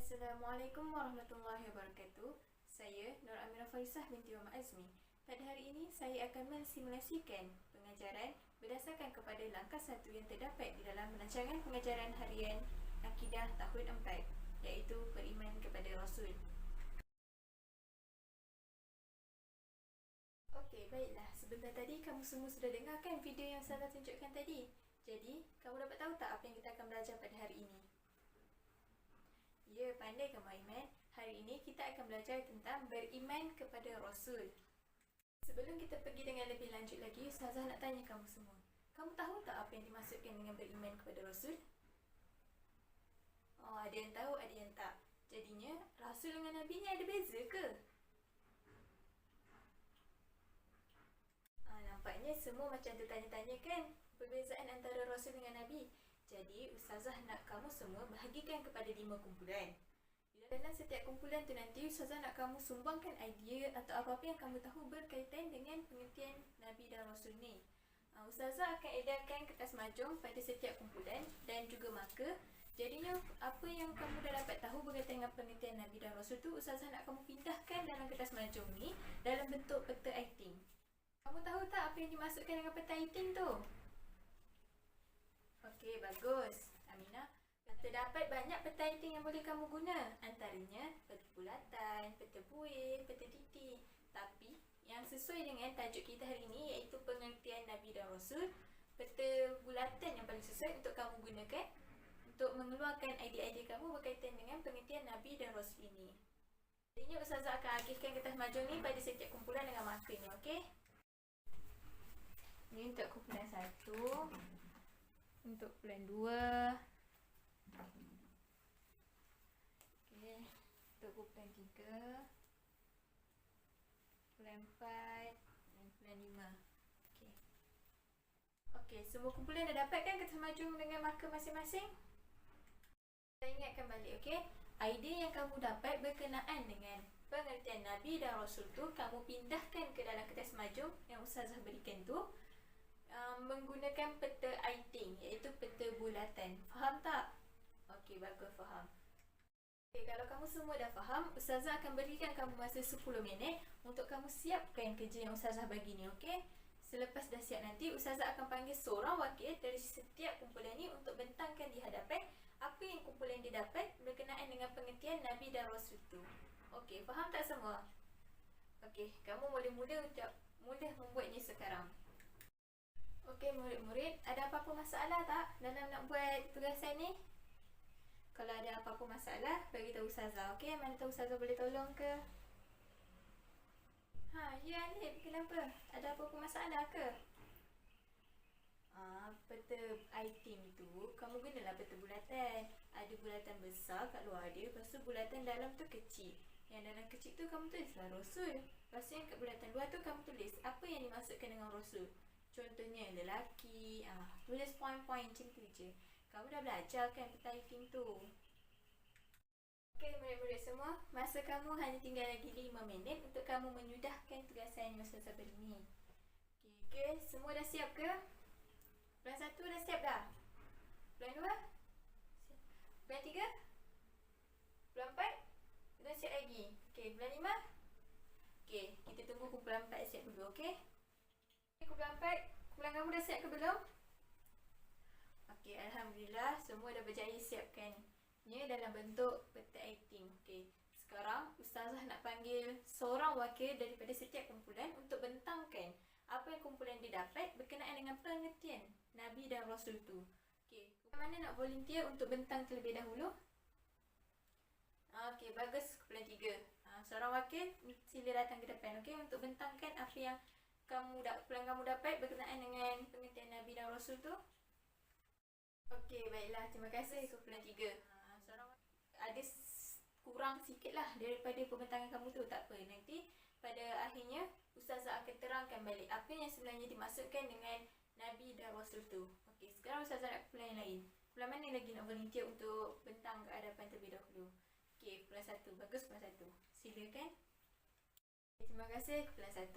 Assalamualaikum warahmatullahi wabarakatuh. Saya Nur Amirah Farisah binti Muhammad Azmi. Pada hari ini saya akan mensimulasikan pengajaran berdasarkan kepada langkah 1 yang terdapat di dalam rancangan pengajaran harian Akidah tahun 4, iaitu beriman kepada Rasul. Okey, baiklah. Sebentar tadi kamu semua sudah dengar kan video yang saya tunjukkan tadi? Jadi, kamu dapat tahu tak apa yang kita akan belajar pada hari ini? Ya, pandai kamu Aiman. Hari ini kita akan belajar tentang beriman kepada Rasul. Sebelum kita pergi dengan lebih lanjut lagi, Ustazah nak tanya kamu semua. Kamu tahu tak apa yang dimaksudkan dengan beriman kepada Rasul? Oh, ada yang tahu, ada yang tak. Jadinya, Rasul dengan Nabi ni ada beza ke? Nampaknya semua macam tertanya-tanya kan perbezaan antara Rasul dengan Nabi. Jadi, Ustazah nak kamu semua bahagikan kepada 5 kumpulan. Di dalam setiap kumpulan tu nanti, Ustazah nak kamu sumbangkan idea atau apa-apa yang kamu tahu berkaitan dengan pengertian Nabi dan Rasul ni. Ustazah akan edarkan kertas majung pada setiap kumpulan dan juga marker. Jadinya, apa yang kamu dah dapat tahu berkaitan dengan pengertian Nabi dan Rasul tu, Ustazah nak kamu pindahkan dalam kertas majung ni dalam bentuk peta iting. Kamu tahu tak apa yang dimaksudkan dengan peta iting tu? Okey, bagus. Aminah, terdapat banyak peta iting yang boleh kamu guna. Antaranya peta bulatan, peta buih, peta titik. Tapi yang sesuai dengan tajuk kita hari ini iaitu pengertian Nabi dan Rasul, peta bulatan yang paling sesuai untuk kamu gunakan untuk mengeluarkan idea-idea kamu berkaitan dengan pengertian Nabi dan Rasul ini. Jadinya Ustazah akan agihkan kertas majung ni pada setiap kumpulan dengan markernya, okey? Ini untuk kumpulan 1. Untuk kumpulan 2. Okey. Untuk kumpulan 3. Kumpulan 4 dan kumpulan 5. Okey. Okey, semua kumpulan dah dapat kan kertas majung dengan marker masing-masing? Saya ingatkan balik, okey? Idea yang kamu dapat berkenaan dengan pengertian Nabi dan Rasul tu, kamu pindahkan ke dalam kertas majung yang Ustazah berikan tu menggunakan peta iting, iaitu peta bulatan. Faham tak? Okey, bagus, faham. Okay, kalau kamu semua dah faham, Ustazah akan berikan kamu masa 10 minit untuk kamu siapkan kerja yang Ustazah bagi ni, okey? Selepas dah siap nanti, Ustazah akan panggil seorang wakil dari setiap kumpulan ni untuk bentangkan di hadapan apa yang kumpulan dia dapat berkenaan dengan pengertian Nabi dan Rasul tu. Okey, faham tak semua? Okey, kamu mula-mula membuatnya sekarang. Okey, murid-murid, ada apa-apa masalah tak dalam nak buat tugasan ni? Kalau ada apa-apa masalah, bagi tahu Ustazah, okey? Mana tahu Ustazah boleh tolong ke? Ya Alif, kenapa? Ada apa-apa masalah ke? Peta iting tu, kamu gunalah peta bulatan. Ada bulatan besar kat luar dia, lepas tu bulatan dalam tu kecil. Yang dalam kecil tu kamu tulislah Rasul. Lepas tu yang kat bulatan luar tu kamu tulis apa yang dimaksudkan dengan Rasul. Contohnya lelaki, tulis poin-poin macam tu je. Kamu dah belajar kan peta iting tu? Okey, murid-murid semua, masa kamu hanya tinggal lagi 5 minit untuk kamu menyudahkan tugasan yang Ustazah beri ni. Okey, semua dah siap ke? Bulan 1 dah siap dah? Bulan 2? Bulan 3? Bulan 4? Dah siap lagi? Okey, bulan 5? Okey, kita tunggu kumpulan 4 siap dulu, okey? Kumpulan 4, kumpulan kamu dah siap ke belum? Okey, Alhamdulillah semua dah berjaya siapkannya dalam bentuk peta iting. Okey, sekarang Ustazah nak panggil seorang wakil daripada setiap kumpulan untuk bentangkan apa yang kumpulan dia dapat berkenaan dengan pengertian Nabi dan Rasul tu. Okey, kumpulan mana nak volunteer untuk bentang terlebih dahulu? Okey, bagus, kumpulan 3. Seorang wakil sila datang ke depan, okey, untuk bentangkan apa yang kumpulan kamu dapat berkenaan dengan pengertian Nabi dan Rasul tu. Okey, baiklah, terima kasih kumpulan 3. Ada kurang sikit lah daripada pembentangan kamu tu, tak apa. Nanti pada akhirnya Ustazah akan terangkan balik apa yang sebenarnya dimaksudkan dengan Nabi dan Rasul tu. Okey, sekarang Ustazah nak kumpulan yang lain. Kumpulan mana lagi nak volunteer untuk bentang ke hadapan terlebih dahulu? Okey, kumpulan 1. Bagus, kumpulan 1. Silakan. Terima kasih kumpulan 1.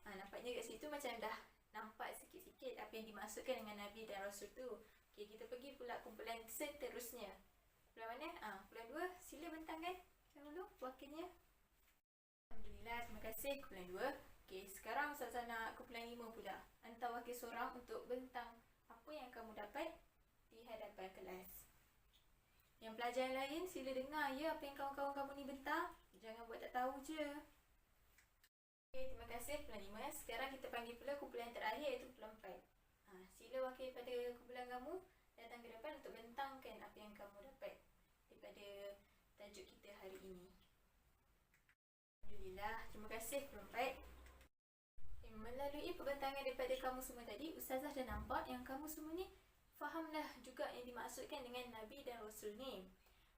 Nampaknya kat situ macam dah nampak sikit-sikit apa yang dimaksudkan dengan Nabi dan Rasul tu. Okey, kita pergi pula kumpulan seterusnya. Kumpulan mana mana? Kumpulan 2, sila bentangkan dahulu wakilnya. Alhamdulillah, terima kasih kumpulan 2. Okey, sekarang Ustazah nak kumpulan 5 pula. Hantar wakil seorang untuk bentang apa yang kamu dapat di hadapan kelas. Yang pelajar yang lain sila dengar ya apa yang kawan-kawan kamu ni bentang. Jangan buat tak tahu je. Okey, terima kasih kumpulan 5. Sekarang kita panggil pula kumpulan terakhir iaitu kumpulan 4. Sila wakil pada kumpulan kamu datang ke depan untuk bentangkan apa yang kamu dapat daripada tajuk kita hari ini. Alhamdulillah, terima kasih kumpulan 4. Melalui perbentangan daripada kamu semua tadi, Ustazah dah nampak yang kamu semua ni fahamlah juga yang dimaksudkan dengan Nabi dan Rasul ni.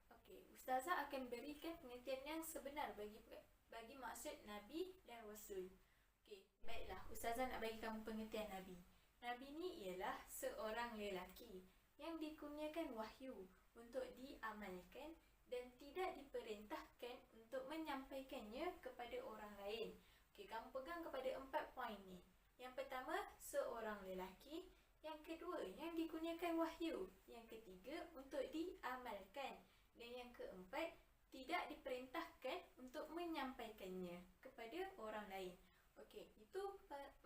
Okey, Ustazah akan berikan pengertian yang sebenar bagi maksud Nabi dan Rasul. Okey, baiklah, Ustazah nak bagi kamu pengertian Nabi. Nabi ni ialah seorang lelaki yang dikurniakan wahyu untuk diamalkan dan tidak diperintahkan untuk menyampaikannya kepada orang lain. Okey, kamu pegang kepada 4 poin ni. Yang pertama, seorang lelaki. Yang kedua, yang dikurniakan wahyu. Yang ketiga, untuk diamalkan. Dan yang keempat, tidak diperintahkan untuk menyampaikannya kepada orang lain. Okey, itu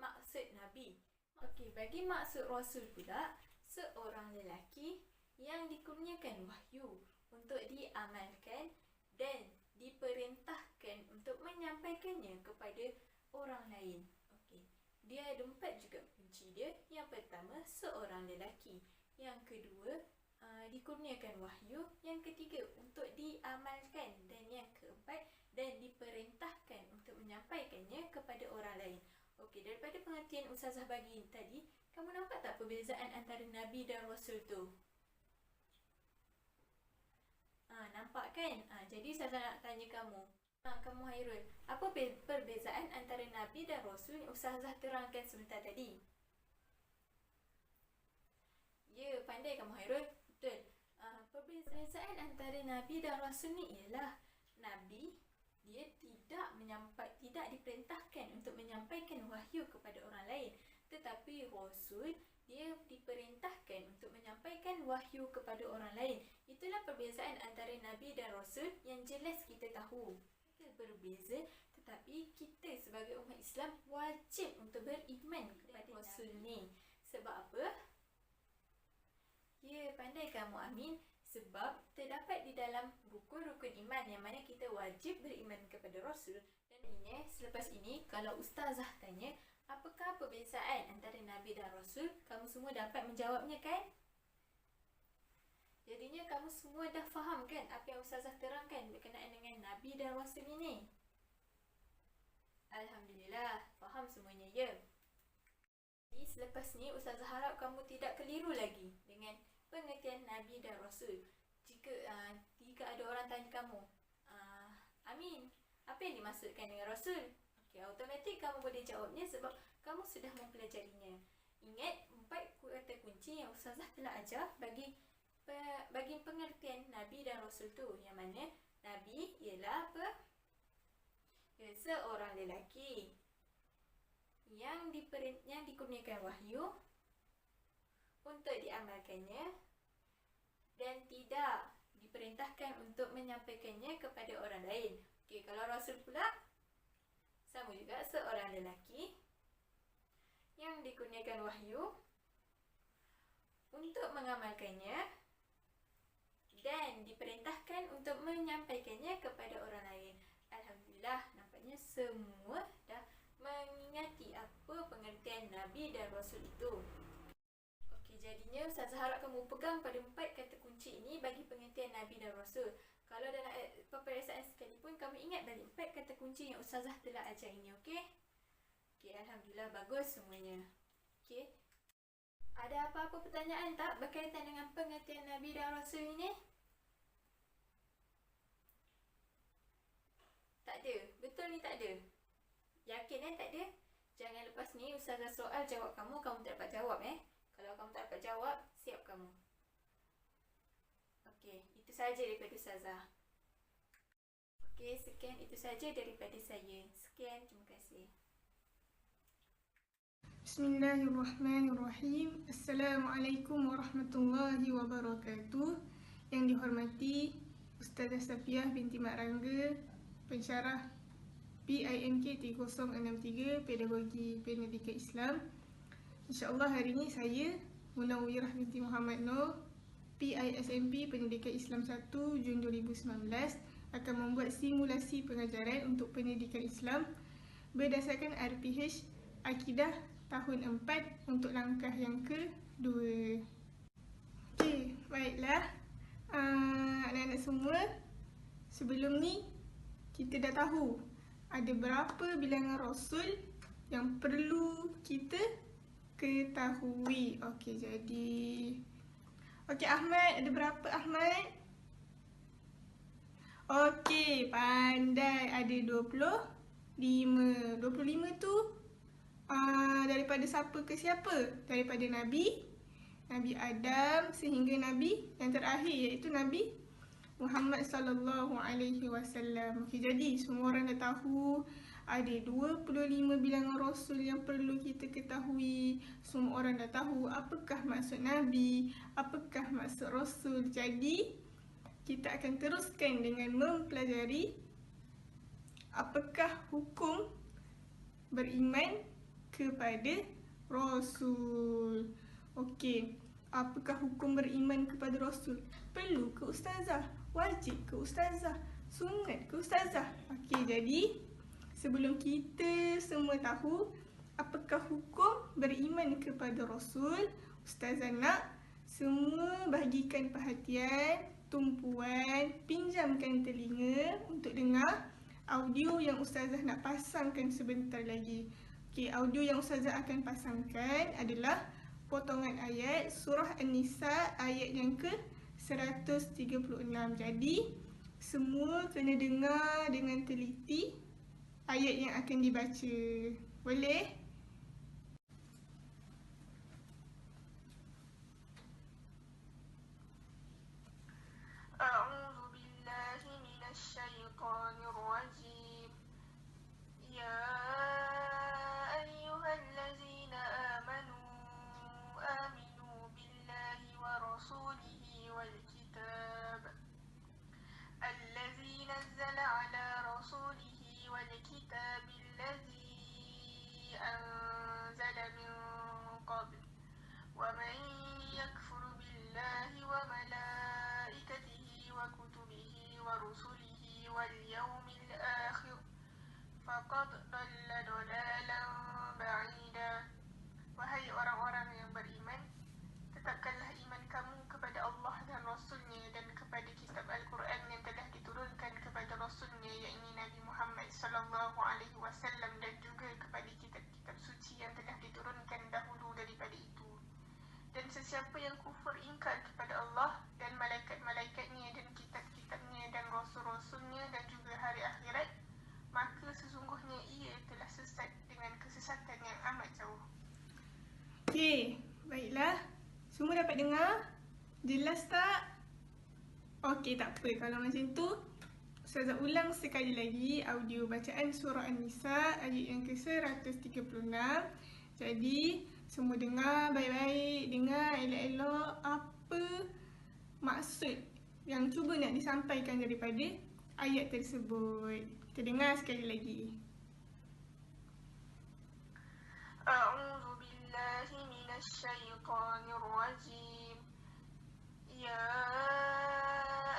maksud Nabi. Okey, bagi maksud Rasul pula, seorang lelaki yang dikurniakan wahyu untuk diamalkan dan diperintahkan untuk menyampaikannya kepada orang lain. Okey, dia ada 4 juga kunci dia. Yang pertama, seorang lelaki. Yang kedua, dikurniakan wahyu. Yang ketiga, untuk diamalkan. Dan yang keempat, dan diperintahkan untuk menyampaikannya kepada orang lain. Okey, daripada pengertian Ustazah bagi tadi, kamu nampak tak perbezaan antara Nabi dan Rasul tu? Nampak kan? Jadi Ustazah nak tanya kamu. Kamu Hairul, apa perbezaan antara Nabi dan Rasul yang Ustazah terangkan sebentar tadi? Ya, pandai kamu Hairul. Betul. Perbezaan antara Nabi dan Rasul ni ialah Nabi dia tidak diperintahkan untuk menyampaikan wahyu kepada orang lain, tetapi Rasul dia diperintahkan untuk menyampaikan wahyu kepada orang lain. Itulah perbezaan antara Nabi dan Rasul yang jelas kita tahu. Kita berbeza, tetapi kita sebagai umat Islam wajib untuk beriman kepada Rasul ni. Sebab apa? Ya, pandai kamu Amin. Sebab terdapat di dalam rukun-rukun iman yang mana kita wajib beriman kepada Rasul. Dan ini, selepas ini, kalau Ustazah tanya, apakah perbezaan antara Nabi dan Rasul? Kamu semua dapat menjawabnya kan? Jadinya kamu semua dah faham kan apa yang Ustazah terangkan berkenaan dengan Nabi dan Rasul ini? Alhamdulillah, faham semuanya ya? Jadi selepas ni Ustazah harap kamu tidak keliru lagi dengan pengertian Nabi dan Rasul. Jika ada orang tanya kamu, Amin, apa yang dimaksudkan dengan Rasul? Okey, automatik kamu boleh jawabnya sebab kamu sudah mempelajarinya. Ingat 4 kata kunci yang Ustazah telah ajar bagi pengertian Nabi dan Rasul tu. Yang mana Nabi ialah apa? Seorang lelaki yang dikurniakan wahyu untuk diamalkannya dan tidak diperintahkan untuk menyampaikannya kepada orang lain. Okey, kalau Rasul pula sama juga, seorang lelaki yang dikurniakan wahyu untuk mengamalkannya dan diperintahkan untuk menyampaikannya kepada orang lain. Alhamdulillah, nampaknya semua dah mengingati apa pengertian Nabi dan Rasul itu. Okey, jadinya Ustazah harap kamu pegang pada 4 kata kunci ini bagi pengertian Nabi dan Rasul. Kalau dalam peperiksaan sekalipun, kamu ingat balik 4 kata kunci yang Ustazah telah ajar ini, okey? Okey, Alhamdulillah, bagus semuanya. Okey. Ada apa-apa pertanyaan tak berkaitan dengan pengertian Nabi dan Rasul ini? Tak ada? Betul ni tak ada? Yakin tak ada? Jangan lepas ni Ustazah soal jawab kamu tak dapat jawab Kalau kamu tak dapat jawab, siap kamu. Okey, itu saja daripada Ustazah. Okey, sekian itu saja daripada saya. Sekian, terima kasih. Bismillahirrahmanirrahim. Assalamualaikum warahmatullahi wabarakatuh. Yang dihormati Ustazah Safiah binti Mak Rangga, pensyarah PIMK 3063 Pedagogi Pendidikan Islam. InsyaAllah hari ini saya, Munawwirah binti Muhammad Noor, PISMP Pendidikan Islam 1 Jun 2019 akan membuat simulasi pengajaran untuk pendidikan Islam berdasarkan RPH Akidah tahun 4 untuk langkah yang kedua. Okey, baiklah anak-anak semua, sebelum ni kita dah tahu ada berapa bilangan rasul yang perlu kita ketahui. Okey, Ahmad, ada berapa Ahmad? Okey, pandai, ada 25. 25 tu daripada siapa ke siapa? Daripada Nabi Adam sehingga Nabi yang terakhir, iaitu Nabi Muhammad sallallahu alaihi wasallam. Okey, jadi semua orang dah tahu ada 25 bilangan rasul yang perlu kita ketahui. Semua orang dah tahu apakah maksud Nabi, apakah maksud rasul. Jadi kita akan teruskan dengan mempelajari apakah hukum beriman kepada rasul. Okey, apakah hukum beriman kepada rasul? Perlu ke ustazah? Wajib ke ustazah? Sunat ke ustazah? Okey, jadi sebelum kita semua tahu apakah hukum beriman kepada rasul, ustazah nak semua bahagikan perhatian, tumpuan, pinjamkan telinga untuk dengar audio yang ustazah nak pasangkan sebentar lagi. Okey, audio yang ustazah akan pasangkan adalah potongan ayat surah An-Nisa ayat yang ke-136. Jadi semua kena dengar dengan teliti ayat yang akan dibaca. Boleh? A'udzu billahi minasyaitonir rajim. Ya ayyuhallazina amanu aminu billahi wa rasulihi wal kitab allazi nazzala ala rasulihi wal kitab allazi anzala min qabl wa man yakfur billahi wa malaikatihi wa kutubihi wa rusulihi wal yawmil akhir faqad dhalla dhalalan ba'ida. Wahai orang-orang yang beriman, tetapkanlah iman kamu kepada Allah dan Rasulnya dan kepada kitab Al-Quran yang telah diturunkan kepada Rasulnya, yakni Nabi Muhammad sallallahu alaihi wasallam, dan juga kepada kitab-kitab suci yang telah diturunkan dahulu daripada itu. Dan sesiapa yang kufur ingkar kepada Allah dan malaikat-malaikatnya dan kitab-kitabnya dan rasul-rasulnya dan juga hari akhirat, maka sesungguhnya ia telah sesat dengan kesesatan yang amat jauh. Okey, baiklah. Semua dapat dengar? Jelas tak? Okey, tak apa. Kalau macam tu, ustazah ulang sekali lagi audio bacaan surah An-Nisa ayat yang ke-136. Jadi, semua dengar baik-baik, dengar elok-elok apa maksud yang cuba nak disampaikan daripada ayat tersebut. Kita dengar sekali lagi. A'udzu billahi minasyaitonir rajim. Ya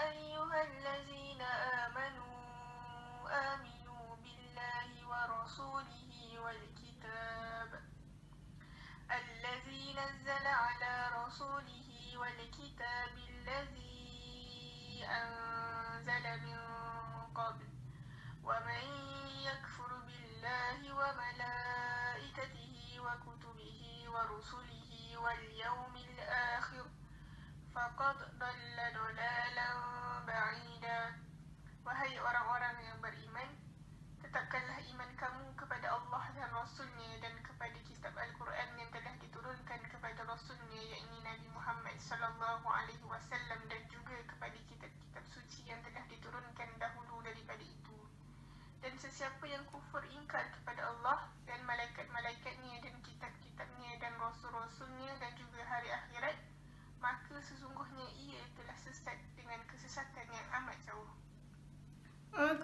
ayyuhallazina amanu aminu billahi wa rasulihi wal kitab allazi nazzala ala rasulihi wal kitab allazi anzala min qabl wa man yakfur billahi wa malaikatihi wa kutubihi wa rusulihi wal yawmil akhir faqad dhalla dhalalan ba'ida. Wahai orang-orang yang beriman, tetapkanlah iman kamu kepada Allah dan Rasulnya dan kepada kitab Al-Quran yang telah diturunkan kepada Rasulnya, yakni Nabi Muhammad sallallahu alaihi wasallam, dan juga kepada kitab-kitab suci yang telah diturunkan dahulu daripada itu. Dan sesiapa yang kufur ingkar kepada Allah dan malaikat-malaikatnya dan kitab-kitabnya dan rasul-rasulnya dan juga hari akhirat, maka sesungguhnya ia telah sesat dengan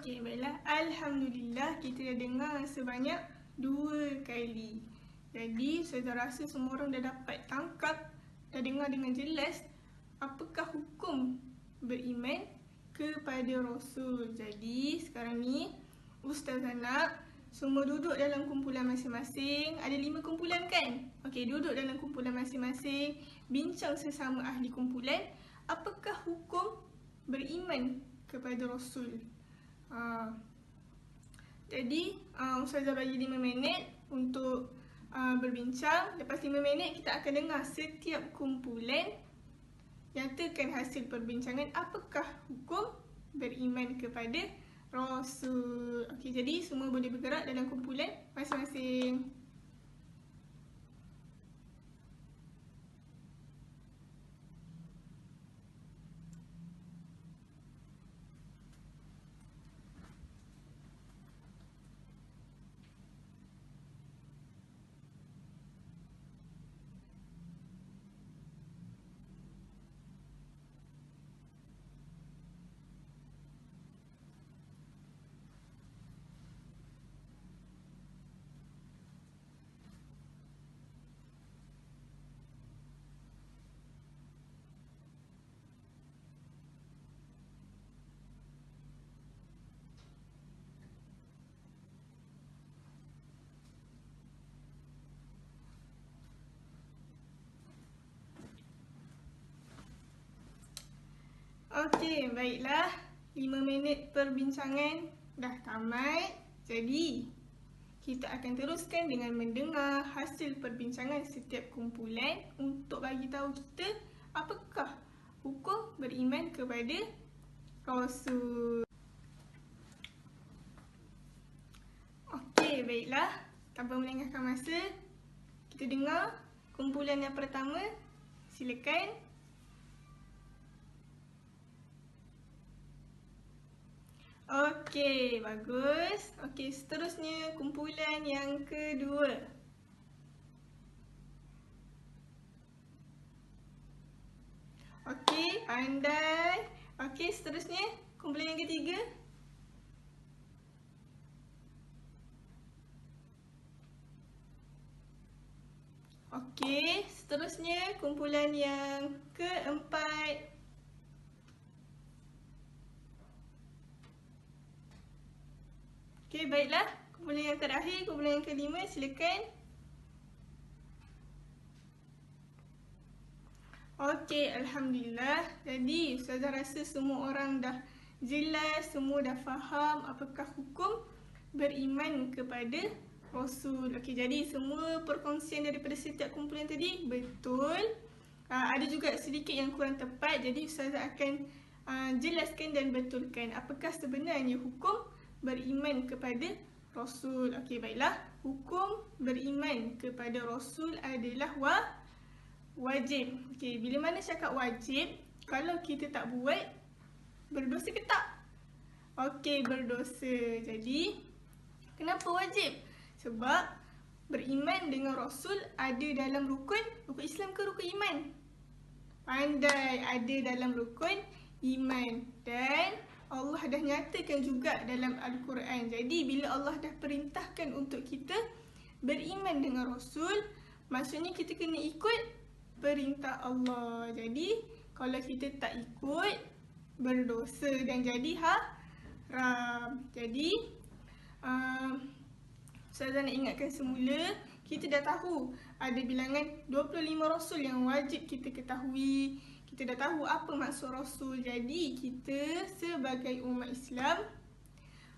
Okey, baiklah. Alhamdulillah kita dah dengar sebanyak 2 kali. Jadi, saya rasa semua orang dah dapat tangkap, dah dengar dengan jelas apakah hukum beriman kepada Rasul. Jadi, sekarang ni Ustazah nak semua duduk dalam kumpulan masing-masing. Ada 5 kumpulan kan? Okey, duduk dalam kumpulan masing-masing, bincang sesama ahli kumpulan, apakah hukum beriman kepada Rasul. Jadi Ustazah bagi 5 minit untuk berbincang. Lepas 5 minit kita akan dengar setiap kumpulan nyatakan hasil perbincangan apakah hukum beriman kepada Rasul. Okey, jadi semua boleh bergerak dalam kumpulan masing-masing. Okey, baiklah. 5 minit perbincangan dah tamat. Jadi, kita akan teruskan dengan mendengar hasil perbincangan setiap kumpulan untuk bagi tahu kita apakah hukum beriman kepada Rasul. Okey, baiklah. Tanpa melengahkan masa, kita dengar kumpulan yang pertama. Silakan. Okey, bagus. Okey, seterusnya kumpulan yang kedua. Okey, pandai. Okey, seterusnya kumpulan yang ketiga. Okey, seterusnya kumpulan yang keempat. Okey, baiklah. Kumpulan yang terakhir, kumpulan yang kelima, silakan. Okey, Alhamdulillah. Jadi, Ustazah rasa semua orang dah jelas, semua dah faham apakah hukum beriman kepada Rasul. Okey, jadi semua perkongsian daripada setiap kumpulan tadi betul. Ada juga sedikit yang kurang tepat. Jadi, Ustazah akan jelaskan dan betulkan apakah sebenarnya hukum beriman kepada Rasul. Okey, baiklah. Hukum beriman kepada Rasul adalah wajib. Okey, bila mana cakap wajib, kalau kita tak buat, berdosa ke tak? Okey, berdosa. Jadi, kenapa wajib? Sebab beriman dengan Rasul ada dalam rukun Islam ke rukun iman? Pandai, ada dalam rukun iman. Dan Allah dah nyatakan juga dalam Al-Quran. Jadi bila Allah dah perintahkan untuk kita beriman dengan Rasul, maksudnya kita kena ikut perintah Allah. Jadi kalau kita tak ikut, berdosa dan jadi haram. Jadi Ustazah nak ingatkan semula, kita dah tahu ada bilangan 25 Rasul yang wajib kita ketahui. Kita dah tahu apa maksud Rasul. Jadi kita sebagai umat Islam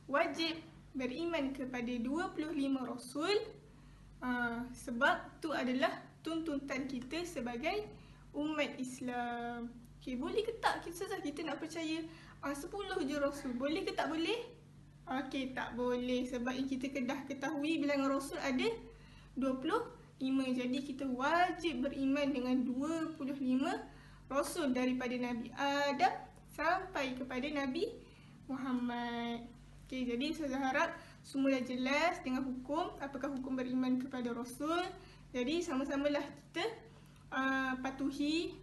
wajib beriman kepada 25 Rasul. Sebab tu adalah tuntutan kita sebagai umat Islam. Okay, boleh ke tak kita nak percaya 10 je Rasul? Boleh ke tak boleh? Okey, tak boleh. Sebab yang kita dah ketahui bilangan Rasul ada 25. Jadi kita wajib beriman dengan 25 Rasul daripada Nabi Adam sampai kepada Nabi Muhammad. Okey, jadi saya harap semua dah jelas dengan hukum, apakah hukum beriman kepada Rasul. Jadi sama-samalah kita patuhi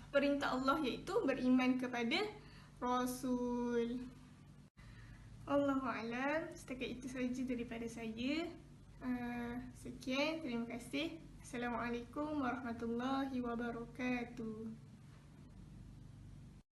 perintah Allah, iaitu beriman kepada Rasul. Allahu a'lam. Setakat itu saja daripada saya. Sekian, terima kasih. Assalamualaikum warahmatullahi wabarakatuh.